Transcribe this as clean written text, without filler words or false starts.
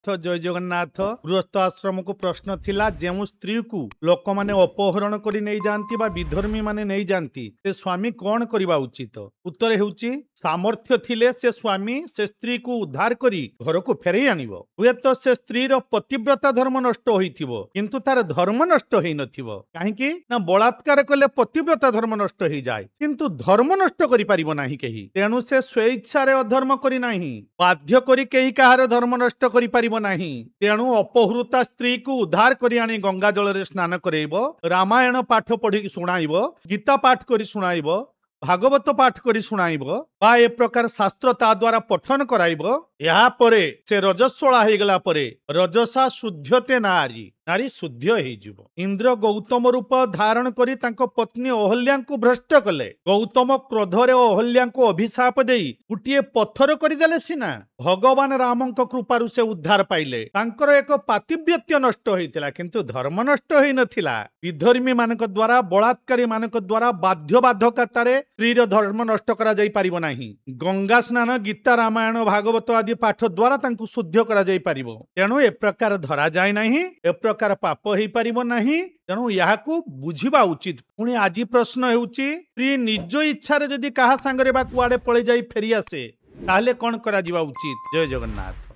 तो जय जगन्नाथ गृहस्थ आश्रम को प्रश्न थिला जेउ स्त्री को लोक माने अपहरण करी नहीं जानती बा विधर्मी माने नहीं जानती से स्वामी कौन करबा उचित। उत्तर हेउची सामर्थ्य थिले से स्वामी से स्त्री को उद्धार करी घर को फेरई आनिबो। हुए तो से स्त्री रो पतिव्रता धर्म नष्ट होइथिबो किंतु तार धर्म नष्ट होई नथिबो। काहेकि ना बलात्कार कले पतिव्रता धर्म नष्ट होई जाय किंतु धर्म नष्ट करि परिबो नाही केही। तेणु से स्वेच्छा रे अधर्म करी नाही बाध्य करी केही कहार धर्म नष्ट करि परिबो नाही। तेणु अपहृता स्त्री को उद्धार करी आनी गंगा जल रे स्नान करैबो, रामायण पाठ पढ़ी सुनाइबो, गीता पाठ करी सुनाइबो, भागवत पाठ करी सुनाइबो बा ए प्रकार शास्त्र ता द्वारा पठन कराइबो। या परे से रजस्वला हो गला परे रजसा शुद्धते नारी नारी शुद्ध हो। इंद्र गौतम रूप धारण करी तांको पत्नी अहल्या को भ्रष्ट कले। गौतम क्रोधरे अहल्या को अभिशाप देई गुटिए पत्थर करदेले सिना भगवान राम कृपारु से उद्धार पाइले। तांकर एक पातिव्यत्य नष्ट होइतिला किंतु धर्म नष्ट होई नथिला। विधर्मी मानक द्वारा बलात्कारी मानक द्वारा बाध्य बाधकतारे स्त्रीर धर्म नष्ट करा जाई परिबो नाही। गंगा स्नान गीता रामायण भागवत आदि पाठ द्वारा तांको शुद्ध करा जाई परिबो। तेणु ए प्रकार धरा जाय नाही, ए प्रकार पाप होई परिबो नाही। तेणु याकू बुझिबा उचित। पुणी आज प्रश्न हेउची स्त्री निज इच्छा रे जदि कहा संगरे बा कुआडे पळे जाई फेरी आसे ताहले कोन करा जिबा उचित। जय जगन्नाथ।